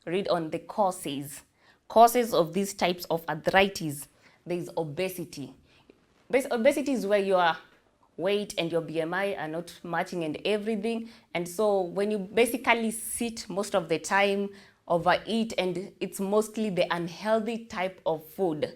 read on the causes. Causes of these types of arthritis. There is obesity. Obesity is where your weight and your BMI are not matching and everything. And so when you basically sit most of the time, overeat, and it's mostly the unhealthy type of food,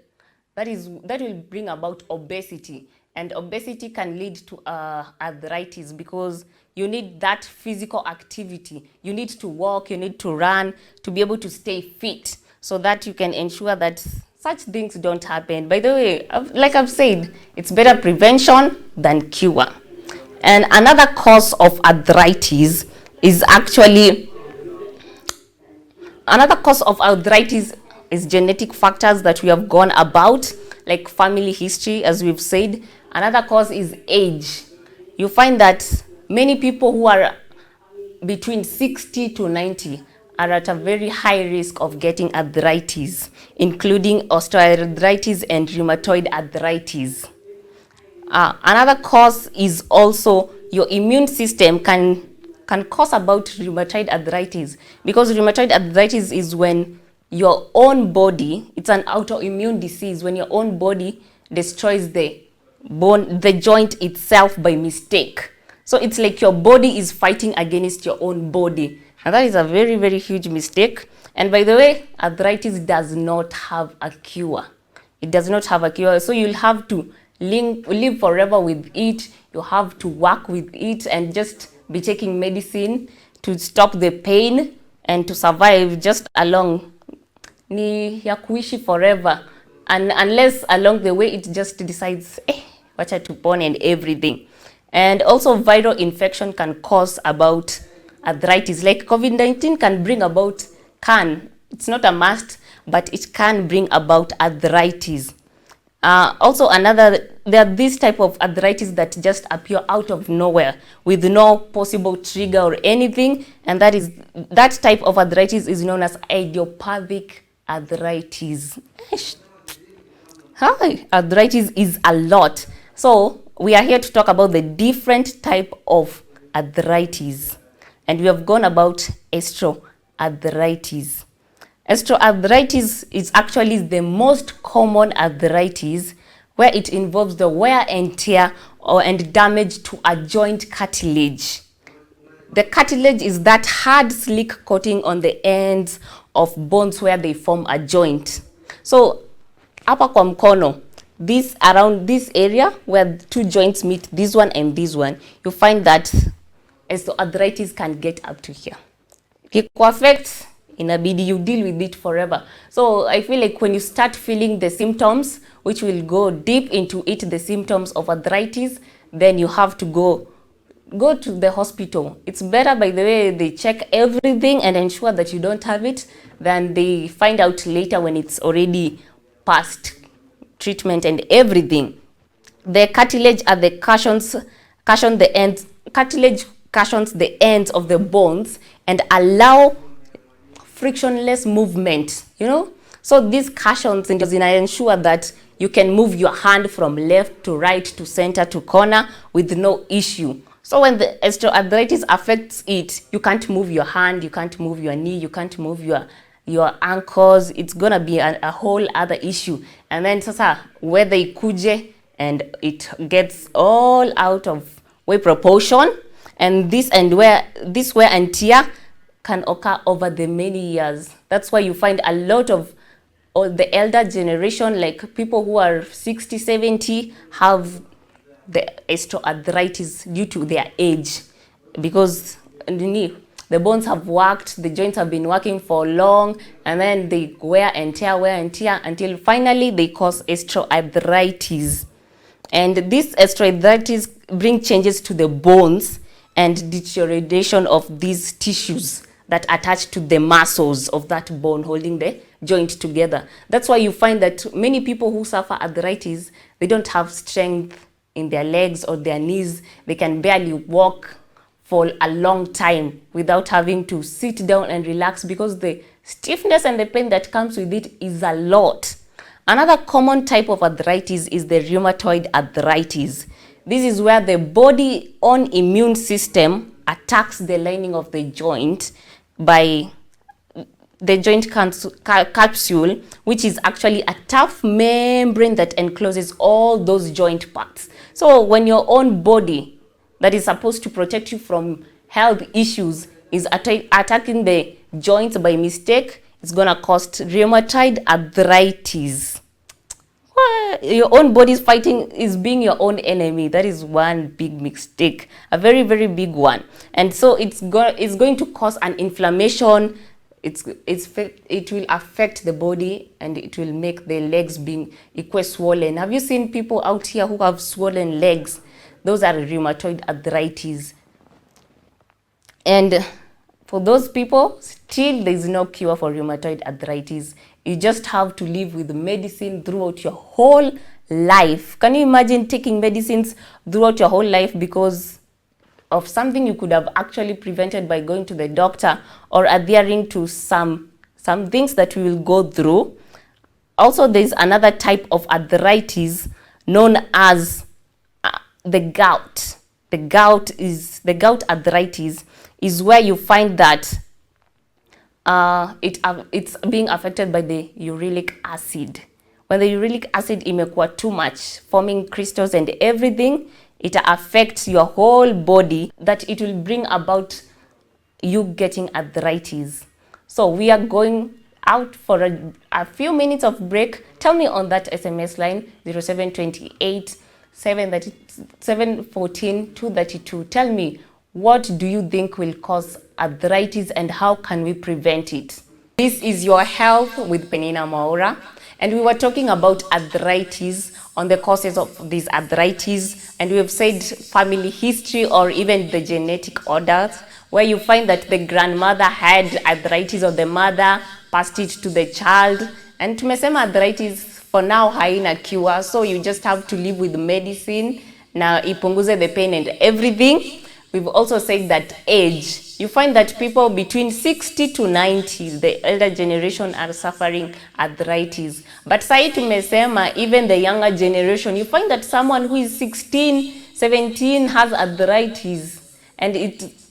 that will bring about obesity. And obesity can lead to arthritis because you need that physical activity. You need to walk, you need to run to be able to stay fit so that you can ensure that such things don't happen. By the way, like I've said, it's better prevention than cure. And another cause of arthritis is genetic factors that we have gone about, like family history, as we've said. Another cause is age. You find that many people who are between 60 to 90 are at a very high risk of getting arthritis, including osteoarthritis and rheumatoid arthritis. Another cause is also your immune system can cause about rheumatoid arthritis, because rheumatoid arthritis is when your own body, it's an autoimmune disease, when your own body destroys the joint itself by mistake. So it's like your body is fighting against your own body. And that is a very, very huge mistake. And by the way, arthritis does not have a cure. It does not have a cure. So you'll have to live forever with it. You have to work with it and just be taking medicine to stop the pain and to survive just along ni ya kuishi forever. And unless along the way it just decides, wacha tupone and everything. And also viral infection can cause about arthritis. Like COVID-19 can bring about, it's not a must, but it can bring about arthritis. Also there are these type of arthritis that just appear out of nowhere with no possible trigger or anything. And that type of arthritis is known as idiopathic arthritis. Hi, arthritis is a lot. So we are here to talk about the different type of arthritis. And we have gone about osteoarthritis. Osteoarthritis is actually the most common arthritis, where it involves the wear and tear and damage to a joint cartilage. The cartilage is that hard, slick coating on the ends of bones where they form a joint. So hapa kwa mkono, around this area where two joints meet, this one and this one, you find that osteoarthritis can get up to here. If it affects, inabidi you deal with it forever. So I feel like when you start feeling the symptoms, which will go deep into it, the symptoms of arthritis, then you have to go to the hospital. It's better, by the way, they check everything and ensure that you don't have it, than they find out later when it's already past treatment and everything. The cartilage at the cartilage cushions the ends of the bones and allow frictionless movement, So these cushions ensure that you can move your hand from left to right to center to corner with no issue. So when the osteoarthritis affects it, you can't move your hand, you can't move your knee, you can't move your ankles. It's gonna be a whole other issue. And then sasa whether ikuje and it gets all out of way proportion, and this wear and tear can occur over the many years. That's why you find a lot of the elder generation, like people who are 60, 70, have the osteoarthritis due to their age, because the bones have worked, the joints have been working for long, and then they wear and tear until finally they cause osteoarthritis. And this osteoarthritis brings changes to the bones and deterioration of these tissues that attach to the muscles of that bone holding the joint together. That's why you find that many people who suffer arthritis, they don't have strength in their legs or their knees. They can barely walk for a long time without having to sit down and relax, because the stiffness and the pain that comes with it is a lot. Another common type of arthritis is the rheumatoid arthritis. This is where the body's own immune system attacks the lining of the joint by the joint capsule, which is actually a tough membrane that encloses all those joint parts. So when your own body that is supposed to protect you from health issues is attacking the joints by mistake, it's gonna cause rheumatoid arthritis. Your own body is being your own enemy. That is one big mistake, a very, very big one. And so it's going to cause an inflammation. It will affect the body, and it will make the legs being swollen. Have you seen people out here who have swollen legs? Those are rheumatoid arthritis. And for those people, still there is no cure for rheumatoid arthritis. You just have to live with medicine throughout your whole life. Can you imagine taking medicines throughout your whole life because of something you could have actually prevented by going to the doctor or adhering to some things that we will go through? Also, there's another type of arthritis known as the gout. The gout arthritis is where you find that it's being affected by the uric acid. When the uric acid imekuwa too much, forming crystals and everything, it affects your whole body, that it will bring about you getting arthritis. So we are going out for a few minutes of break. Tell me on that SMS line 0728 714 232. Tell me, what do you think will cause arthritis and how can we prevent it? This is Your Health with Peninah Mwaura, and we were talking about arthritis, on the causes of this arthritis, and we have said family history or even the genetic orders, where you find that the grandmother had arthritis or the mother passed it to the child. And tumesema arthritis for now haina cure, so you just have to live with medicine na ipunguze the pain and everything. We've also said that age, you find that people between 60 to 90, the elder generation, are suffering arthritis. But sai tumesema even the younger generation, you find that someone who is 16, 17 has arthritis. And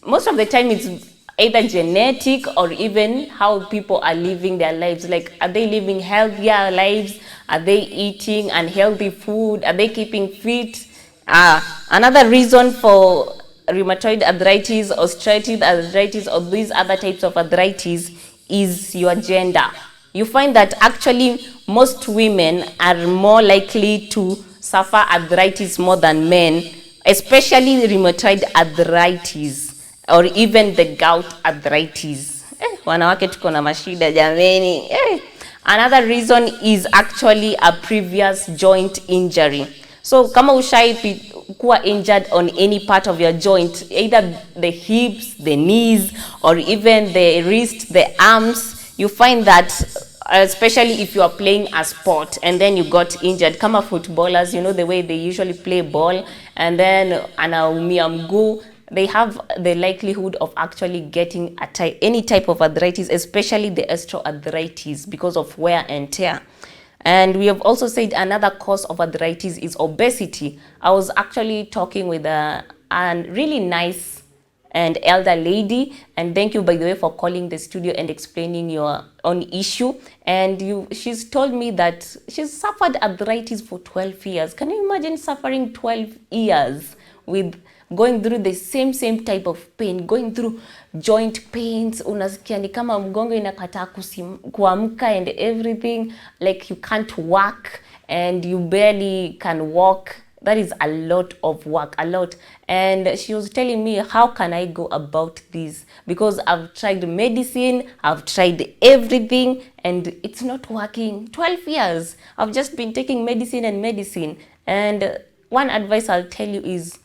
most of the time it's either genetic or even how people are living their lives. Like, are they living healthier lives? Are they eating unhealthy food? Are they keeping fit? Another reason for rheumatoid arthritis, osteoarthritis arthritis, or these other types of arthritis is your gender. You find that actually most women are more likely to suffer arthritis more than men, especially rheumatoid arthritis or even the gout arthritis. Wanawake tuko na mashida jameni. Another reason is actually a previous joint injury. So kama ushai kuwa injured on any part of your joint, either the hips, the knees, or even the wrist, the arms, you find that especially if you are playing a sport and then you got injured. Kama footballers, you know the way they usually play ball and then anaumia mguu, they have the likelihood of actually getting any type of arthritis, especially the osteoarthritis, because of wear and tear. And we have also said another cause of arthritis is obesity. I was actually talking with a really nice and elder lady, and thank you by the way for calling the studio and explaining your own issue. And she's told me that she's suffered arthritis for 12 years. Can you imagine suffering 12 years with going through the same type of pain, going through joint pains, unasikia ni kama mgongo inakataa kuamka and everything, like you can't walk and you barely can walk. That is a lot of work, a lot. And she was telling me, how can I go about this? Because I've tried medicine, I've tried everything, and it's not working. 12 years, I've just been taking medicine and medicine. And one advice I'll tell you is,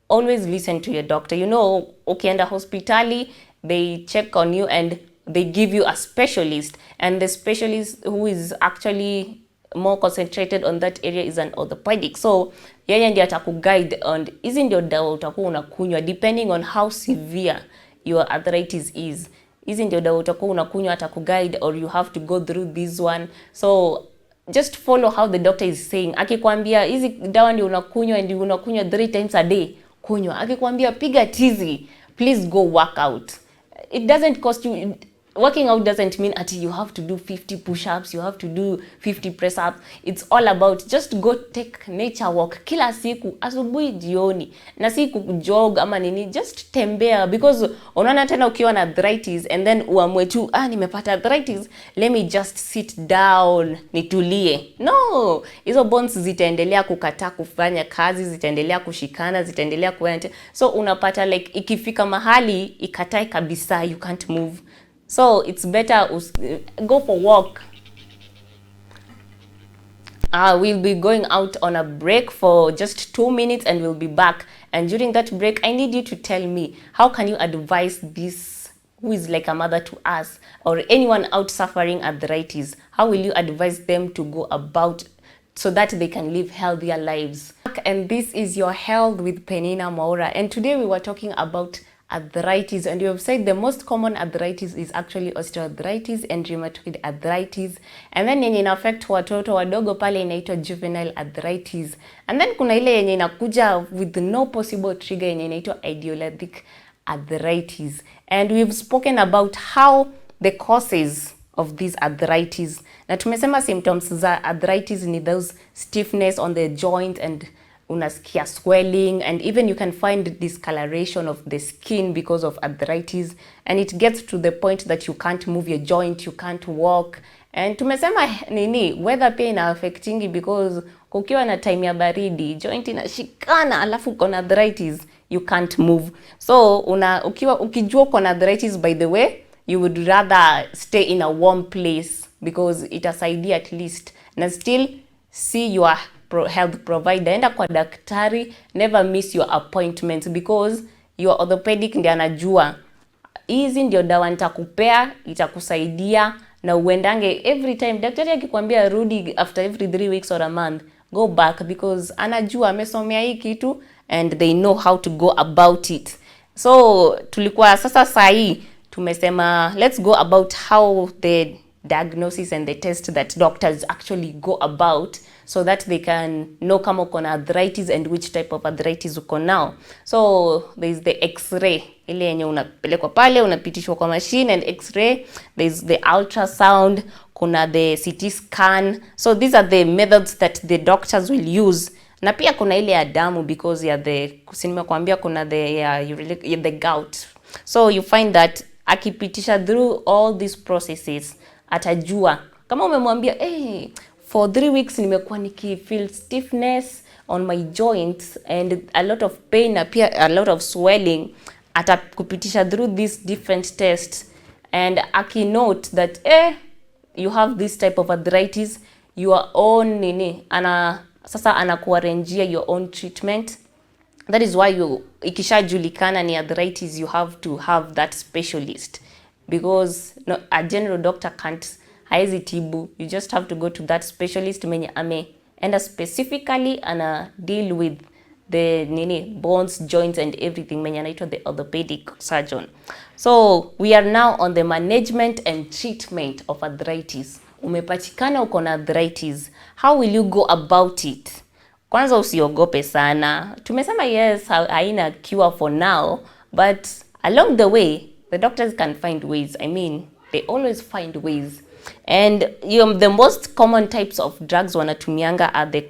always listen to your doctor. You know, ukienda hospitali, they check on you and they give you a specialist. And the specialist who is actually more concentrated on that area is an orthopedic. So, yeye ndiye atakuguide on hizi ndio dawa utakuwa unakunywa depending on how severe your arthritis is. Hizi ndio dawa utakuwa unakunywa, atakuguide, or you have to go through this one. So, just follow how the doctor is saying. Akikwambia hizi dawa ndio unakunywa and unakunywa 3 times a day, kunywa. Akikwambia piga tizi, please go work out. It doesn't cost you working out doesn't mean that you have to do 50 push-ups, you have to do 50 press-ups. It's all about just go take nature walk kila siku asubuhi jioni, na siku jog ama nini, just tembea, because unaona tena ukiwa na arthritis and then uamue tu nimepata arthritis, let me just sit down nitulie. No, hizo bones zitaendelea kukataa kufanya kazi, zitaendelea kushikana, zitaendelea kuenda, so unapata like ikifika mahali ikatae kabisa, you can't move. So it's better go for walk. We'll be going out on a break for just 2 minutes and we'll be back. And during that break, I need you to tell me, how can you advise this, who is like a mother to us, or anyone out suffering arthritis? How will you advise them to go about so that they can live healthier lives? And this is Your Health with Peninah Mwaura. And today we were talking about arthritis, and you have said the most common arthritis is actually osteoarthritis and rheumatoid arthritis, and then yenye ina affect watoto wadogo pale inaitwa juvenile arthritis, and then kuna ile yenye inakuja with no possible trigger yenye inaitwa idiopathic arthritis. And we've spoken about how the causes of these arthritis, na tumesema symptoms za arthritis ni those stiffness on the joint and unasikia swelling, and even you can find discoloration of the skin because of arthritis, and it gets to the point that you can't move your joint, you can't walk. And tumesema nini, weather pia ina affecting, because kukiwa na time ya baridi joint inashikana alafu uko na arthritis, you can't move. So ukijua uko na arthritis, by the way, you would rather stay in a warm place, because itasaidia at least, na still see your health provider. Enda kwa daktari, never miss your appointments, because your orthopedic ndiye anajua hizi ndio dawa nitakupea, itakusaidia, na uendange every time. Daktari akikwambia rudi after every 3 weeks or a month, go back, because anajua, amesomea hii kitu and they know how to go about it. So tulikuwa sasa sahi tumesema let's go about how the diagnosis and the test that doctors actually go about, so that they can know kama uko na arthritis and which type of arthritis uko now. So there is the x-ray, ile yenye unapelekwa pale, unapitishwa kwa machine and x-ray. There is the ultrasound, kuna the CT scan. So these are the methods that the doctors will use. Na pia kuna ile ya damu, because ya the nimekuambia kuna the gout. So you find that akipitisha through all these processes, atajua kama umemwambia for 3 weeks nimekuwa nikifeel stiffness on my joints and a lot of pain, na pia a lot of swelling, atakupitisha through these different tests, and akinote that you have this type of arthritis, your own sasa anakuarrangia your own treatment. That is why ikishajulikana ni arthritis, you have to have that specialist, because a general doctor can't, haezi tibu. You just have to go to that specialist mwenye ameenda specifically ana deal with the bones, joints and everything, mwenye anaitwa the orthopedic surgeon. So we are now on the management and treatment of arthritis. Umepatikana uko na arthritis, how will you go about it? Kwanza usiogope sana. Tumesema yes, haina cure for now, but along the way the doctors can find ways. I mean, they always find ways. And the most common types of drugs wanatumianga are the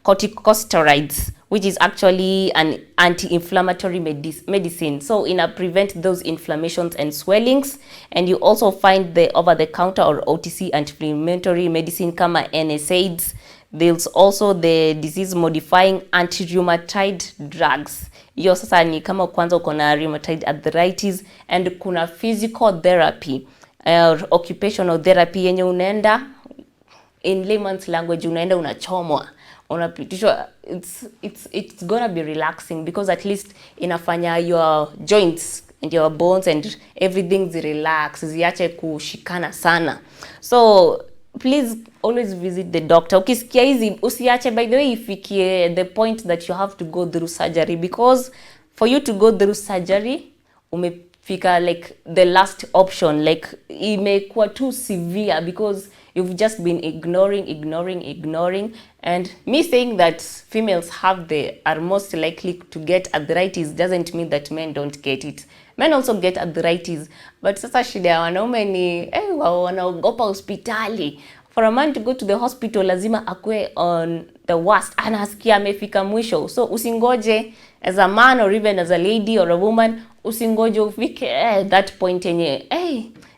corticosteroids, which is actually an anti-inflammatory medicine. So prevent those inflammations and swellings. And you also find the over-the-counter or OTC anti-inflammatory medicine kama NSAIDs. There's also the disease-modifying anti-rheumatoid drugs. Hiyo sasa ni kama kwanza uko na rheumatoid arthritis, and kuna physical therapy, occupational therapy yenye unaenda, in layman's language, unaenda unachomwa, unapitishwa. It's gonna be relaxing, because at least inafanya your joints and your bones and everything relax, ziache kushikana sana. So please always visit the doctor. Ukisikia hizi usiache, by the way, ifikie the point that you have to go through surgery, because for you to go through surgery umefika like the last option, like imekuwa too severe, because you've just been ignoring. And me saying that females are most likely to get arthritis doesn't mean that men don't get it. Men also get arthritis, but sasa shida ya wanaume ni wanaogopa hospitali. For a man to go to the hospital lazima akue on the worst, anasikia amefika mwisho. So usingoje as a man or even as a lady or a woman, usingoje ufike that point yenye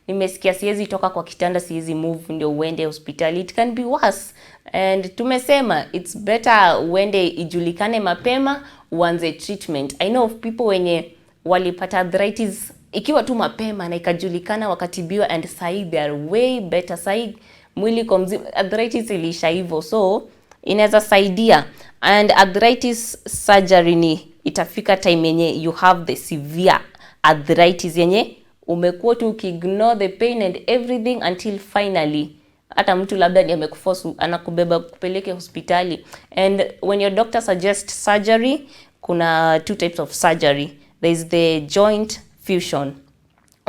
nimesikia siwezi toka kwa kitanda, siwezi move, ndio uende hospitali. It can be worse. And tumesema it's better uende ijulikane mapema, uanze treatment. I know of people wenye walipata arthritis ikiwa tu mapema na ikajulikana, wakatibiwa, and sahi they are way better. Sahi mwili komzima arthritis ilisha hivyo, so inaweza saidia. And arthritis surgery ni itafika time yenye you have the severe arthritis yenye umekuwa tu ukiignore the pain and everything until finally hata mtu labda ni amekuforce anakubeba kupeleke hospitali. And when your doctor suggests surgery, kuna two types of surgery. There is the joint fusion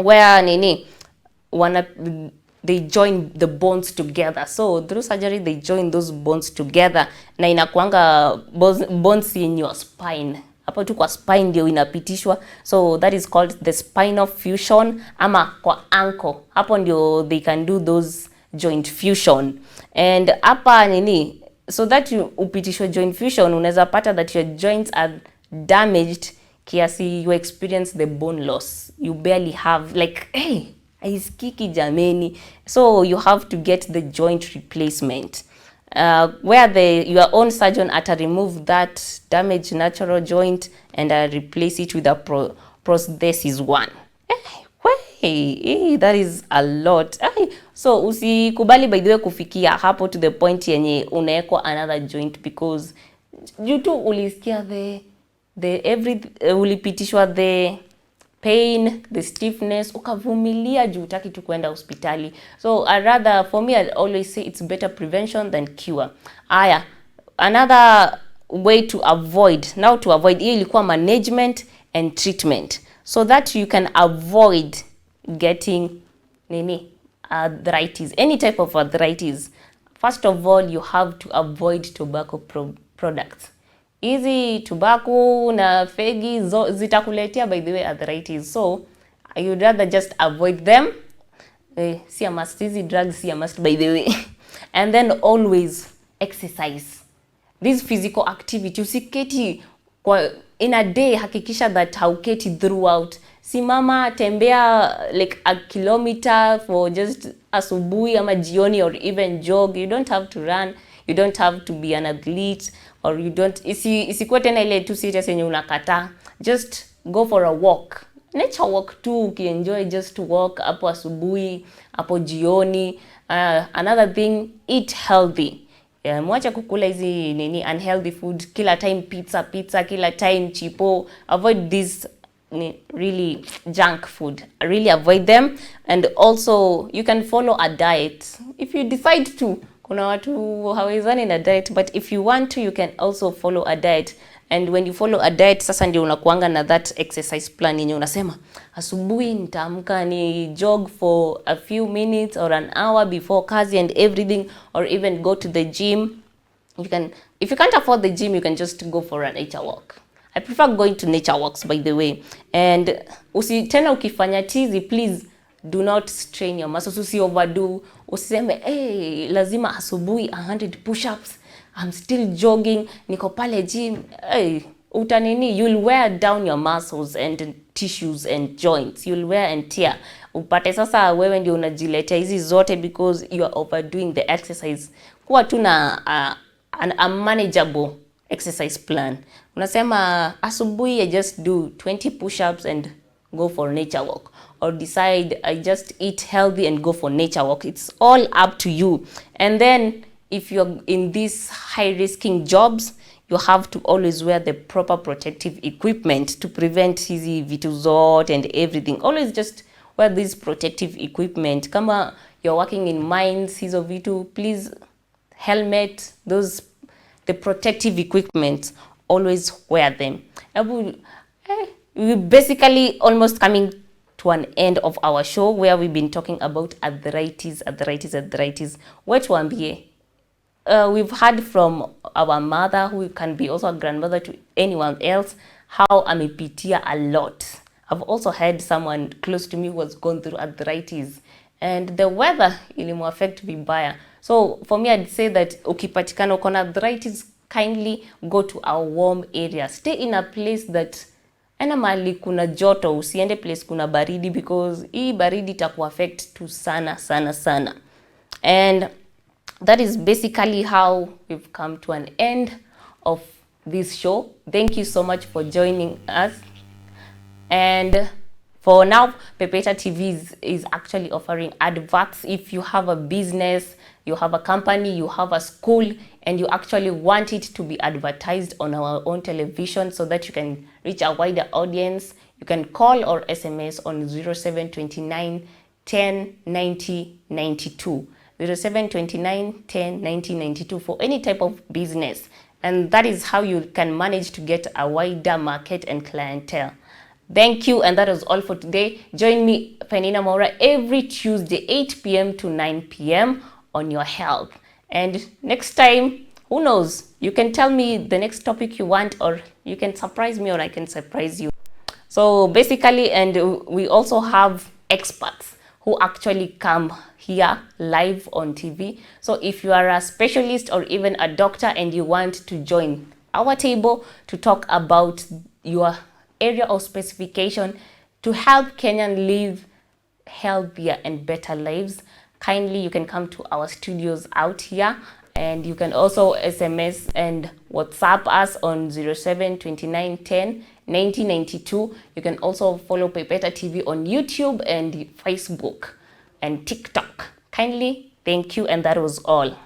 where they join the bones together. So through surgery they join those bones together, na inakuanga bones in your spine. Hapo tu kwa spine ndio inapitishwa, so that is called the spinal fusion. Ama kwa ankle, hapo ndio they can do those joint fusion. And hapa so that you upitishwe joint fusion, unaweza pata that your joints are damaged kiasi you experience the bone loss. You barely have like aiskiki jameni, so you have to get the joint replacement. Where your own surgeon ata remove that damaged natural joint and replace it with a prosthesis one. That is a lot. So usikubali by the way kufikia hapo to the point yenye unaekwa another joint, because you too ulisikia ulipitishwa the pain, the stiffness, ukavumilia juu utaki tu kwenda hospitali. So for me I always say it's better prevention than cure. Another way to avoid, hii ilikuwa management and treatment, so that you can avoid getting arthritis, any type of arthritis. First of all, you have to avoid tobacco products. Hizi tobacco na fegi zitakuletea by the way arthritis, so you'd rather just avoid them. See a must, hizi drugs see a must by the way. And then always exercise, this physical activity. Usiketi in a day, hakikisha that hauketi throughout. Simama, tembea like a kilometer for just asubuhi ama jioni, or even jog. You don't have to run, you don't have to be an athlete, or you don't isikuwe tena ile too serious yenye unakata. Just go for a walk, nature walk tu, ukienjoy just walk hapo asubuhi, hapo jioni. Another thing, eat healthy. Mwacha kukula hizi unhealthy food kila time, pizza kila time, chipo. Avoid this really junk food, really avoid them. And also you can follow a diet if you decide to. Kuna watu hawezani na diet, but if you want to, you can also follow a diet. And when you follow a diet, sasa ndio unakuanga na that exercise plan yenye unasema asubuhi nitaamka ni jog for a few minutes or an hour before kazi and everything, or even go to the gym. If you can't afford the gym, you can just go for a nature walk. I prefer going to nature walks by the way. And tena ukifanya tizi, please do not strain your muscles. Usi overdo. Usiseme lazima asubuhi 100 push-ups, I'm still jogging, niko pale gym. You'll wear down your muscles and tissues and joints. You'll wear and tear. Upate sasa wewe ndio unajiletea hizi zote because you are overdoing the exercise. Kuwa tu na a manageable exercise plan. Unasema asubuhi I just do 20 push-ups and go for nature walk, or decide I just eat healthy and go for nature walk. It's all up to you. And then if you're in these high-risking jobs, you have to always wear the proper protective equipment to prevent hizi vitu zote and everything. Always just wear this protective equipment. Kama you're working in mines, hizo vitu, please, helmet, the protective equipment, always wear them. We're basically almost coming to an end of our show where we've been talking about arthritis. Wetu ambie, we've heard from our mother, who can be also a grandmother to anyone else, how amepitia a lot. I've also had someone close to me who was going through arthritis, and the weather ilimuaffect vibaya. So for me, I'd say that ukipatikana uko na arthritis, kindly go to a warm area. Stay in a place that ena mali kuna joto, usiende place kuna baridi, because hii baridi itakuaffect tu sana sana sana. And that is basically how we've come to an end of this show. Thank you so much for joining us. And for now, Pepeta TV is actually offering adverts. If you have a business, you have a company, you have a school, and you actually want it to be advertised on our own television so that you can reach a wider audience, you can call or SMS on 0729 10 90 92. 0729 10 90 92 for any type of business. And that is how you can manage to get a wider market and clientele. Thank you, and that was all for today. Join me, Peninah Mwaura, every Tuesday, 8 p.m. to 9 p.m. on your health. And next time, who knows? You can tell me the next topic you want, or you can surprise me, or I can surprise you. So basically, and we also have experts who actually come here live on TV. So if you are a specialist or even a doctor and you want to join our table to talk about your area of specification to help Kenyan live healthier and better lives, kindly you can come to our studios out here, and you can also SMS and WhatsApp us on 0729 10 90 92. You can also follow Pepeta TV on YouTube and Facebook and TikTok. Kindly, thank you, and that was all.